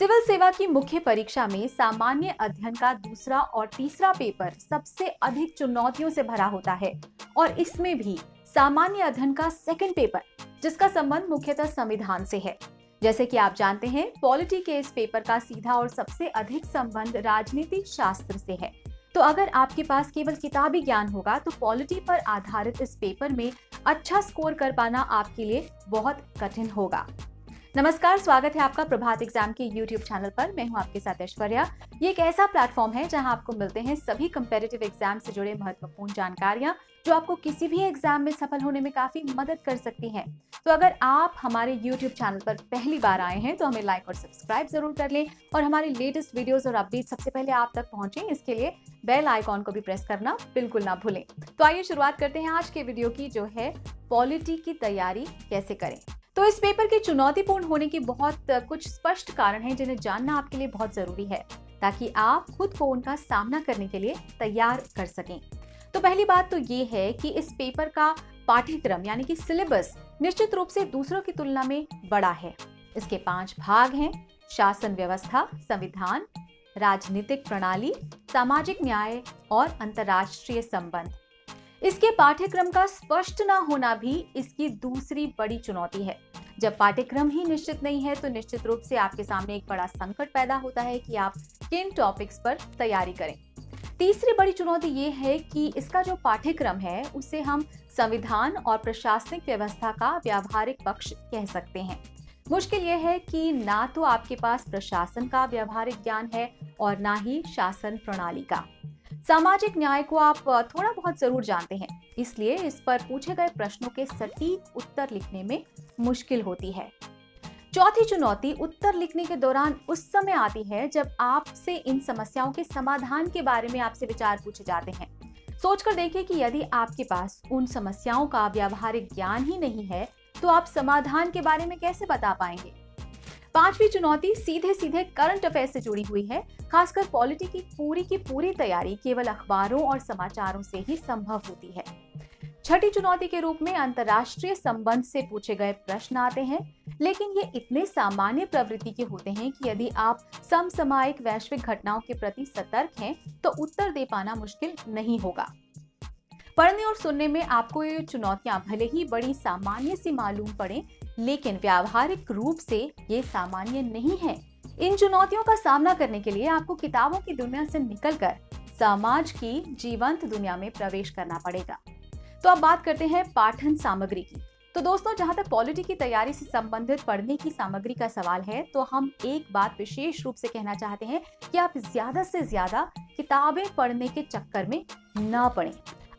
Civil सेवा की मुख्य परीक्षा में सामान्य अध्ययन का दूसरा और तीसरा पेपर सबसे अधिक चुनौतियों से भरा होता है और इसमें भी सामान्य अध्ययन का सेकंड पेपर जिसका संबंध मुख्यतः संविधान से है। जैसे कि आप जानते हैं, पॉलिटी के इस पेपर का सीधा और सबसे अधिक संबंध राजनीतिक शास्त्र से है। तो अगर आपके पास केवल किताबी ज्ञान होगा तो पॉलिटी पर आधारित इस पेपर में अच्छा स्कोर कर पाना आपके लिए बहुत कठिन होगा। नमस्कार, स्वागत है आपका प्रभात एग्जाम के YouTube चैनल पर। मैं हूं आपके साथ ऐश्वर्या। ये एक ऐसा प्लेटफॉर्म है जहां आपको मिलते हैं सभी कंपैरेटिव एग्जाम से जुड़े महत्वपूर्ण जानकारियां जो आपको किसी भी एग्जाम में सफल होने में काफी मदद कर सकती हैं। तो अगर आप हमारे YouTube चैनल पर पहली बार आए हैं तो हमें लाइक और सब्सक्राइब जरूर कर लें और हमारे लेटेस्ट वीडियोस और अपडेट सबसे पहले आप तक पहुंचे, इसके लिए बेल आइकॉन को भी प्रेस करना बिल्कुल ना भूलें। तो आइए शुरुआत करते हैं आज के वीडियो की, जो है पॉलिटी की तैयारी कैसे करें। तो इस पेपर के चुनौतीपूर्ण होने के बहुत कुछ स्पष्ट कारण हैं जिन्हें जानना आपके लिए बहुत जरूरी है ताकि आप खुद को उनका सामना करने के लिए तैयार कर सकें। तो पहली बात तो ये है कि इस पेपर का पाठ्यक्रम यानी कि सिलेबस निश्चित रूप से दूसरों की तुलना में बड़ा है। इसके 5 भाग हैं: शासन व्यवस्था, संविधान, राजनीतिक प्रणाली, सामाजिक न्याय और अंतर्राष्ट्रीय संबंध। इसके पाठ्यक्रम का स्पष्ट ना होना भी इसकी दूसरी बड़ी चुनौती है। जब पाठ्यक्रम ही निश्चित नहीं है तो निश्चित रूप से आपके सामने एक बड़ा संकट पैदा होता है कि आप किन टॉपिक्स पर तैयारी करें। तीसरी बड़ी चुनौती ये है कि इसका जो पाठ्यक्रम है उसे हम संविधान और प्रशासनिक व्यवस्था का व्यावहारिक पक्ष कह सकते हैं। मुश्किल यह है कि ना तो आपके पास प्रशासन का व्यावहारिक ज्ञान है और ना ही शासन प्रणाली का। सामाजिक न्याय को आप थोड़ा बहुत जरूर जानते हैं, इसलिए इस पर पूछे गए प्रश्नों के सटीक उत्तर लिखने में मुश्किल होती है। चौथी चुनौती उत्तर लिखने के दौरान उस समय आती है जब आपसे इन समस्याओं के समाधान के बारे में आपसे विचार पूछे जाते हैं। सोचकर देखिए कि यदि आपके पास उन समस्याओं का व्यावहारिक ज्ञान ही नहीं है तो आप समाधान के बारे में कैसे बता पाएंगे। पांचवी चुनौती सीधे सीधे करंट अफेयर से जुड़ी हुई है। खासकर पॉलिटी की पूरी तैयारी केवल अखबारों और समाचारों से ही संभव होती है। छठी चुनौती के रूप में अंतर्राष्ट्रीय संबंध से पूछे गए प्रश्न आते हैं, लेकिन ये इतने सामान्य प्रवृत्ति के होते हैं कि यदि आप समसामयिक वैश्विक घटनाओं के प्रति सतर्क हैं तो उत्तर दे पाना मुश्किल नहीं होगा। पढ़ने और सुनने में आपको ये चुनौतियां भले ही बड़ी सामान्य सी मालूम पड़े, लेकिन व्यावहारिक रूप से ये सामान्य नहीं है। इन चुनौतियों का सामना करने के लिए आपको किताबों की दुनिया से निकलकर समाज की जीवंत दुनिया में प्रवेश करना पड़ेगा। तो अब बात करते हैं पाठन सामग्री की। तो दोस्तों, जहां तक पॉलिटी की तैयारी से संबंधित पढ़ने की सामग्री का सवाल है तो हम एक बात विशेष रूप से कहना चाहते हैं कि आप ज्यादा से ज्यादा किताबें पढ़ने के चक्कर में न पड़ें।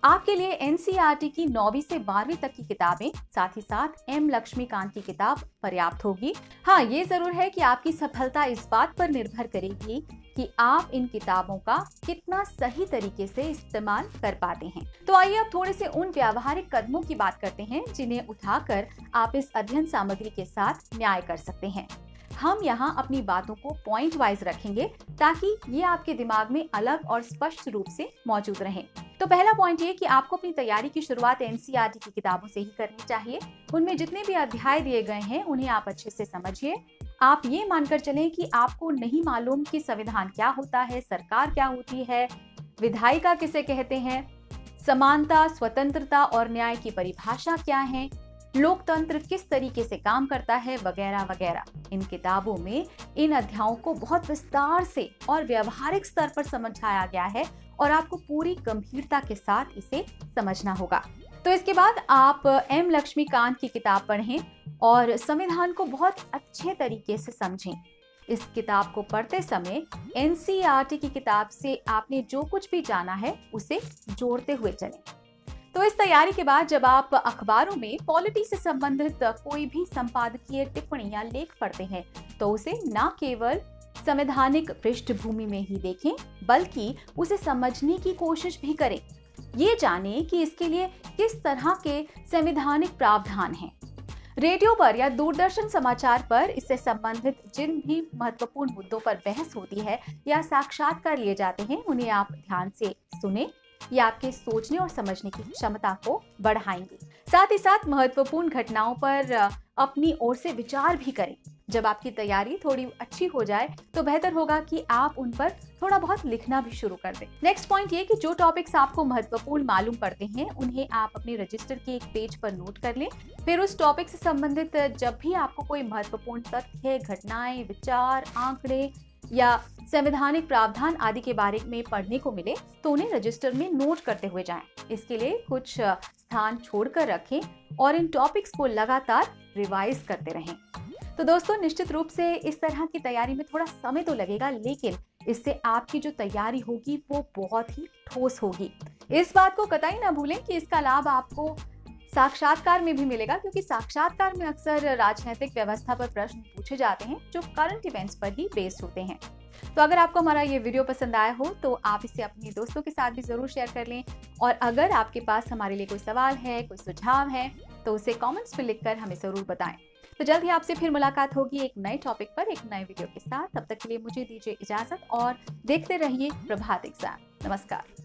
आपके लिए एनसीईआरटी की 9वीं से 12वीं तक की किताबें, साथ ही साथ एम लक्ष्मीकांत की किताब पर्याप्त होगी। हाँ, ये जरूर है कि आपकी सफलता इस बात पर निर्भर करेगी कि आप इन किताबों का कितना सही तरीके से इस्तेमाल कर पाते हैं। तो आइए अब थोड़े से उन व्यावहारिक कदमों की बात करते हैं जिन्हें उठाकर आप इस अध्ययन सामग्री के साथ न्याय कर सकते हैं। हम यहाँ अपनी बातों को पॉइंट वाइज रखेंगे ताकि ये आपके दिमाग में अलग और स्पष्ट रूप से मौजूद रहें। तो पहला पॉइंट ये कि आपको अपनी तैयारी की शुरुआत एनसीईआरटी की किताबों से ही करनी चाहिए। उनमें जितने भी अध्याय दिए गए हैं उन्हें आप अच्छे से समझिए। आप ये मानकर चलें कि आपको नहीं मालूम कि संविधान क्या होता है, सरकार क्या होती है, विधायिका किसे कहते हैं, समानता, स्वतंत्रता और न्याय की परिभाषा क्या है, लोकतंत्र किस तरीके से काम करता है, वगैरह वगैरह। इन किताबों में इन अध्यायों को बहुत विस्तार से और व्यावहारिक स्तर पर समझाया गया है और आपको पूरी गंभीरता के साथ इसे समझना होगा। तो इसके बाद आप एम लक्ष्मीकांत की किताब पढ़ें और संविधान को बहुत अच्छे तरीके से समझें। इस किताब को पढ़ते समय एनसीईआरटी की किताब से आपने जो कुछ भी जाना है उसे जोड़ते हुए चलें। तो इस तैयारी के बाद जब आप अखबारों में पॉलिटी से संबंधित कोई भी संपादकीय टिप्पणी या लेख पढ़ते हैं तो उसे न केवल संवैधानिक पृष्ठभूमि में ही देखें बल्कि उसे समझने की कोशिश भी करें। ये जानें कि इसके लिए किस तरह के संवैधानिक प्रावधान हैं। रेडियो पर या दूरदर्शन समाचार पर इससे संबंधित जिन भी महत्वपूर्ण मुद्दों पर बहस होती है या साक्षात्कार लिए जाते हैं उन्हें आप ध्यान से सुनें। ये आपके सोचने और समझने की क्षमता को बढ़ाएंगे। साथ ही साथ महत्वपूर्ण घटनाओं पर अपनी ओर से विचार भी करें। जब आपकी तैयारी थोड़ी अच्छी हो जाए तो बेहतर होगा कि आप उन पर थोड़ा बहुत लिखना भी शुरू कर दें। नेक्स्ट पॉइंट ये कि जो टॉपिक्स आपको महत्वपूर्ण मालूम पड़ते हैं उन्हें आप अपने रजिस्टर के एक पेज पर नोट कर लें। फिर उस टॉपिक से संबंधित जब भी आपको कोई महत्वपूर्ण तथ्य, घटनाएं, विचार, आंकड़े या संवैधानिक प्रावधान आदि के बारे में पढ़ने को मिले तो उन्हें रजिस्टर में नोट करते हुए जाएं। इसके लिए कुछ स्थान छोड़कर रखें और इन टॉपिक्स को लगातार रिवाइज करते रहें। तो दोस्तों, निश्चित रूप से इस तरह की तैयारी में थोड़ा समय तो लगेगा, लेकिन इससे आपकी जो तैयारी होगी वो बहुत ही ठोस होगी। इस बात को कतई ना भूलें कि इसका लाभ आपको साक्षात्कार में भी मिलेगा, क्योंकि साक्षात्कार में अक्सर राजनीतिक व्यवस्था पर प्रश्न पूछे जाते हैं जो करंट इवेंट्स पर ही बेस्ड होते हैं। तो अगर आपको हमारा ये वीडियो पसंद आया हो तो आप इसे अपने दोस्तों के साथ भी जरूर शेयर कर लें, और अगर आपके पास हमारे लिए कोई सवाल है, कोई सुझाव है तो उसे कमेंट्स में लिखकर हमें जरूर बताएं। तो जल्द ही आपसे फिर मुलाकात होगी एक नए टॉपिक पर, एक नए वीडियो के साथ। तब तक के लिए मुझे दीजिए इजाजत और देखते रहिए प्रभात एग्जाम। नमस्कार।